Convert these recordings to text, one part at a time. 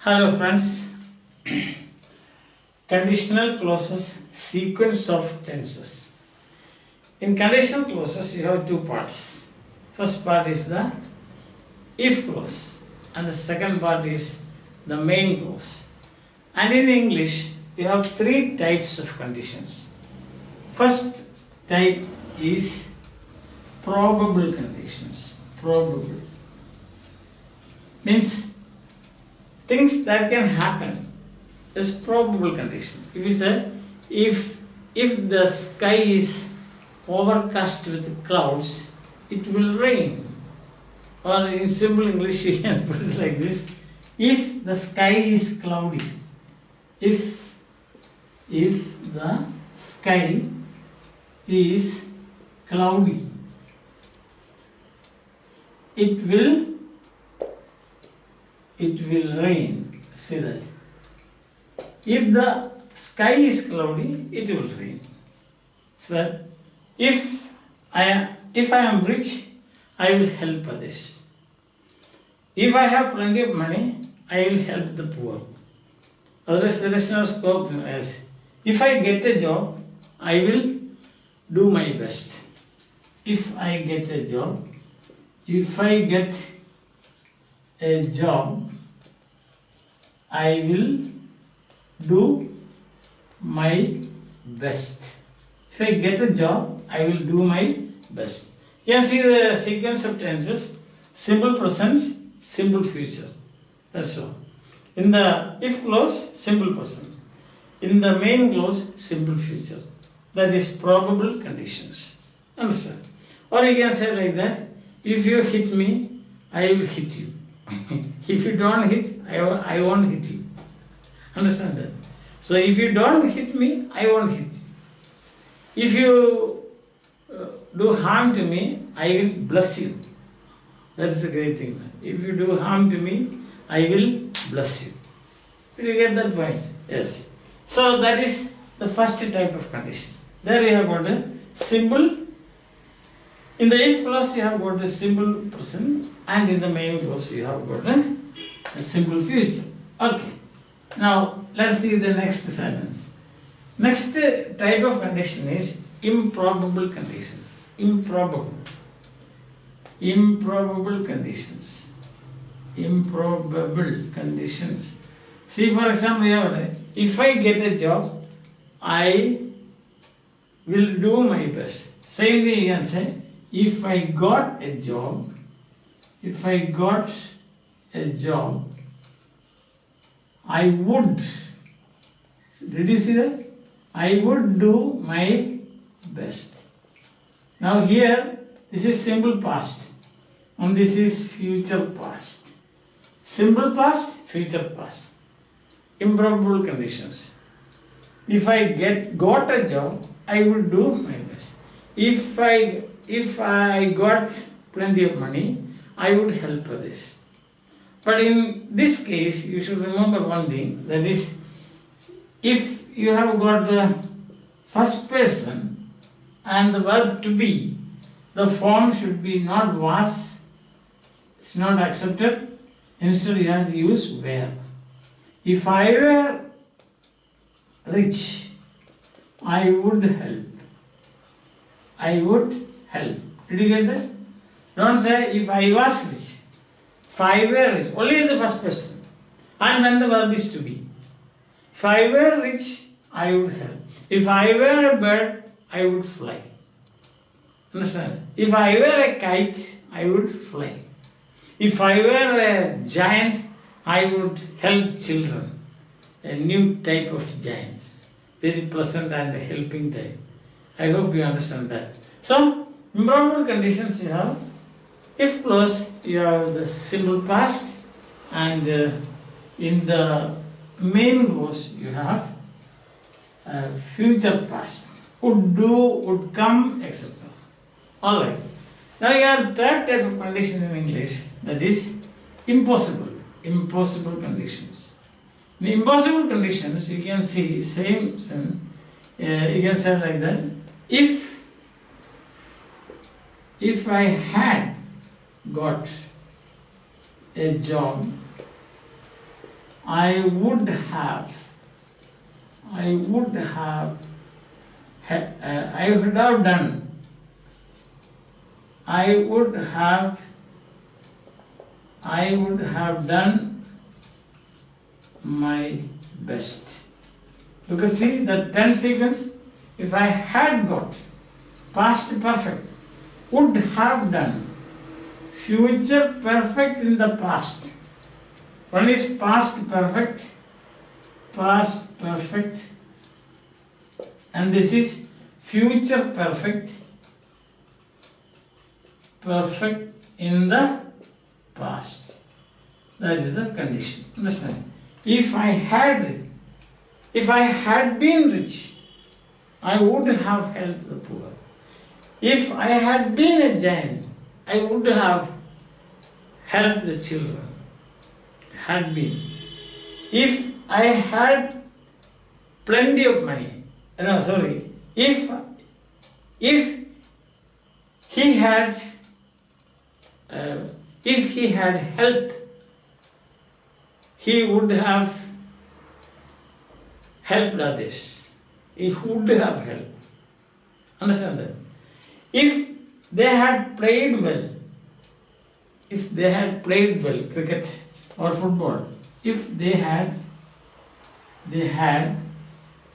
Hello friends, conditional clauses, sequence of tenses. In conditional clauses you have two parts. First part is the if clause and the second part is the main clause. And in English you have three types of conditions. First type is probable conditions. Probable means things that can happen is probable condition. If you say if the sky is overcast with clouds, it will rain. Or in simple English you can put it like this: if the sky is cloudy, if the sky is cloudy, it will rain. See that? If the sky is cloudy, it will rain. So if I am rich, I will help others. If I have plenty of money, I will help the poor. Otherwise there is no scope. As if I get a job, I will do my best. If I get a job, I will do my best. If I get a job, I will do my best. You can see the sequence of tenses: simple present, simple future. That's all. In the if clause, simple present. In the main clause, simple future. That is probable conditions. Understand? Or you can say like that: if you hit me, I will hit you. If you don't hit, I won't hit you. Understand that? So if you don't hit me, I won't hit you. If you do harm to me, I will bless you. That's a great thing. If you do harm to me, I will bless you. Did you get that point? Yes. So that is the first type of condition. There you have got a simple. In the if clause you have got a simple present, and in the main clause you have got a simple future. Okay. Now let's see the next sentence. Next type of condition is improbable conditions. Improbable conditions. Improbable conditions. See, for example, you have if I get a job, I will do my best. Same thing you can say: if I got a job, I would. Did you see that? I would do my best. Now here, this is simple past and this is future past. Simple past, future past. Improbable conditions. If I got a job, I will do my best. If I got plenty of money, I would help others. But in this case, you should remember one thing, that is, if you have got the first person and the verb to be, the form should be not was, it's not accepted. Instead you have to use were. If I were rich, I would help. I would help. Did you get that? Don't say if I was rich. If I were rich, only the first person. And when the verb is to be. If I were rich, I would help. If I were a bird, I would fly. Understand? If I were a kite, I would fly. If I were a giant, I would help children. A new type of giant. Very pleasant and helping type. I hope you understand that. So, improbable conditions you have. If clause, you have the simple past, and in the main clause you have future past. Would do, would come, etc. Alright. Now you have third type of condition in English, that is impossible. Impossible conditions. In impossible conditions, you can see same. You can say like that: if I had got a job, I would have I would have done. I would have done my best. You can see the tense sequence. If I had got, past perfect, would have done, future perfect in the past. One is past perfect, and this is future perfect in the past. That is the condition. Understand? If I had been rich, I would have helped the poor. If I had been a giant, I would have helped the children. Had been. If I had plenty of money, if he had health, he would have helped others. He would have helped. Understand that? If they had played well, cricket or football, if they had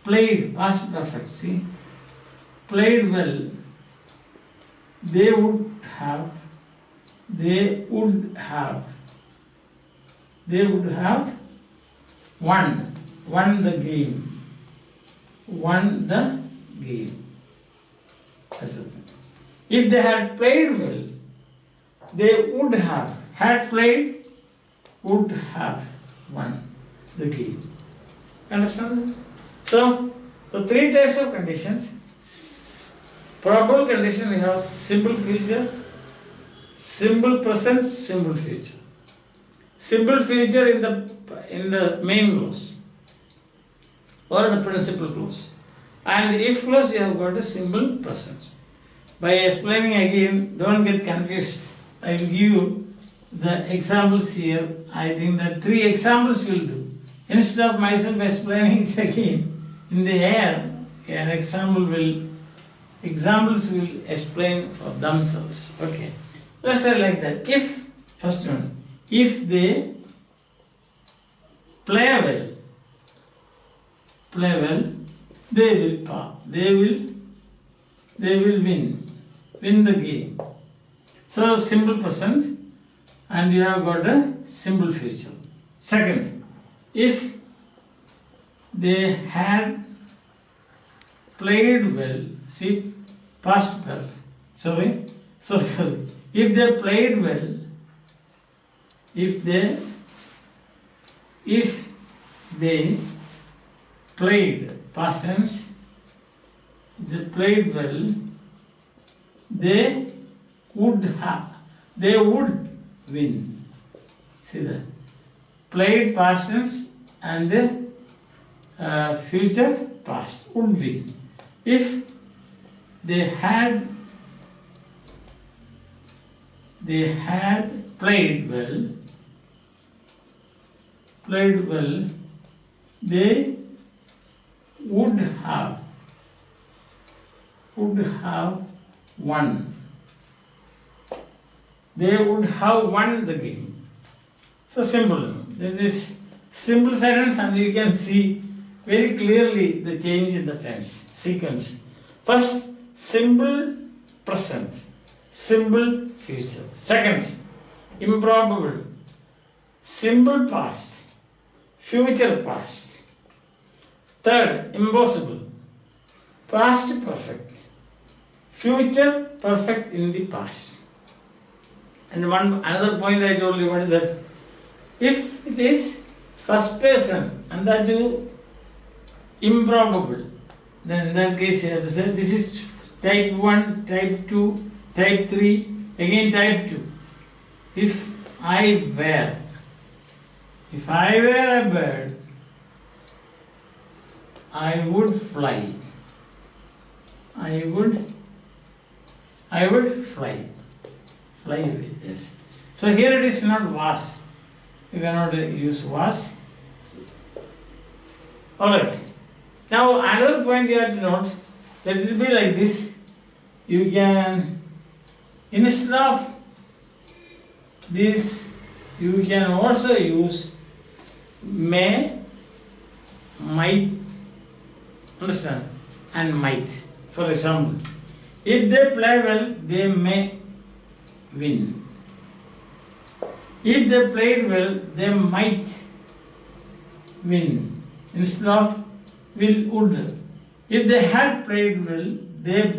played, past perfect, see, played well, they would have won the game. That's the thing. If they had played well, they would have won the game. Understand that? So, the three types of conditions. Probable condition, we have simple future, simple present, simple future. Simple future in the main clause or the principal clause. And if clause, you have got a simple present. By explaining again, don't get confused. I will give you the examples here. I think that 3 examples will do. Instead of myself explaining it again in the air, examples will explain for themselves. Okay. Let's say like that. First one, if they play well, they will win the game. So simple present, and you have got a simple future. Second, if they had played well, see, past perfect. Sorry. If they played well, if they played, past tense, they played well, they would win. See that? Played past tense and the future past, would win. If they had played well, they would have won. They would have won the game. So simple. This is simple sentence, and you can see very clearly the change in the tense sequence. First, simple present, simple future. Second, improbable, simple past, future past. Third, impossible, past perfect, future perfect in the past. And another point I told you, what is that? If it is first person and that too improbable, then in that case you have to say this is type 1, type 2, type 3, again type 2. If I were a bird, I would fly. I would fly. Fly away, yes. So here it is not was. You cannot use was. Alright. Now another point you have to note that it will be like this. You can, instead of this, you can also use may, might, understand, and might. For example, if they play well, they may win. If they played well, they might win. Instead of will, would. If they had played well, they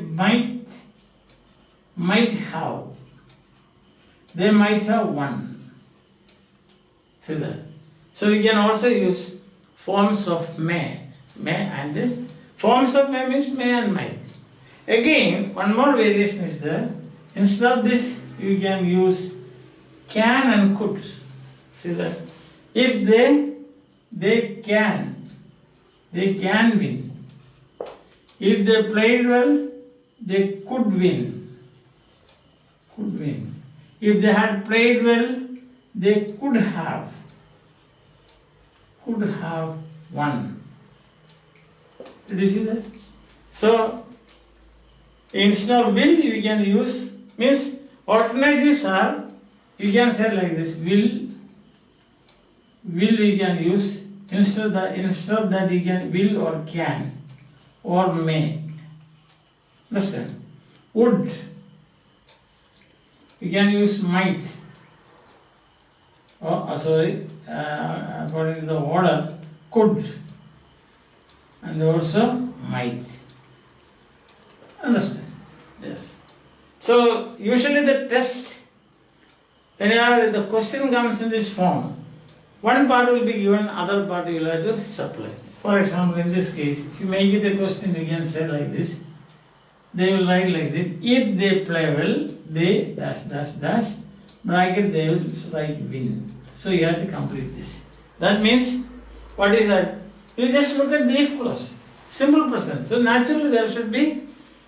might have. They might have won. See that? So you can also use forms of may and forms of may means may and might. Again, one more variation is there. Instead of this, you can use can and could. See that? If they can win. If they played well, they could win. Could win. If they had played well, they could have won. Did you see that? So, instead of will, you can use, means alternatives are, you can say like this, will you can use, instead of that you can will or can or may. Understand? Would, you can use might. According to the order, could and also might. Understand? Yes. So usually the test, whenever the question comes in this form, one part will be given, other part you will have to supply. For example, in this case, if you make it a question, you can say like this. They will write like this. If they play well, they dash, bracket they will write win. So you have to complete this. That means, what is that? You just look at the if clause. Simple present. So naturally there should be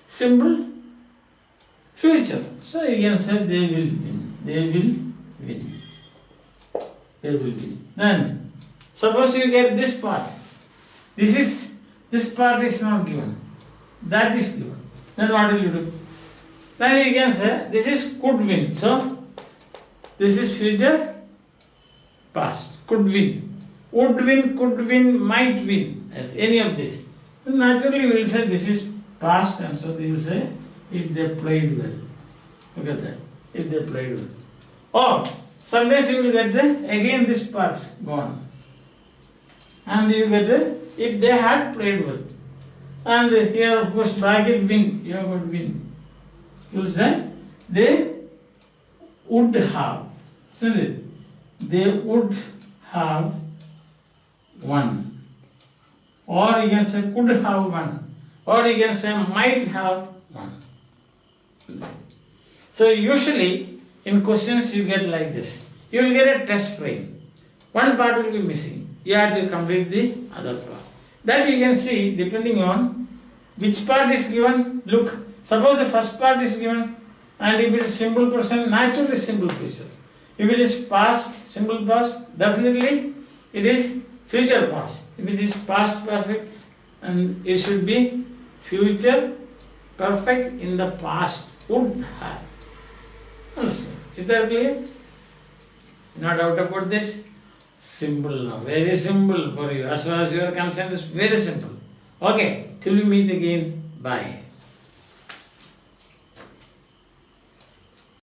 simple future. So you can say they will win. They will win. They will win. Then, suppose you get this part. This part is not given. That is given. Then what will you do? Then you can say this is could win. So this is future past. Could win. Would win, could win, might win. As any of this. Naturally we will say this is past, and so we will say if they played well. Look at that. If they played well. Or sometimes you will get again this part gone. And you get if they had played well. And here of course bracket win. You have got win. You will say they would have. Isn't it? They would have won. Or you can say could have won. Or you can say might have won. So usually in questions you get like this. You will get a test frame. One part will be missing. You have to complete the other part. That you can see depending on which part is given. Look, suppose the first part is given, and if it is simple present, naturally simple future. If it is past, simple past, definitely it is future past. If it is past perfect, and it should be future perfect in the past would have. Understand? Is that clear? No doubt about this? Simple now, very simple for you. As far as you are concerned, it's very simple. Okay, till we meet again, bye.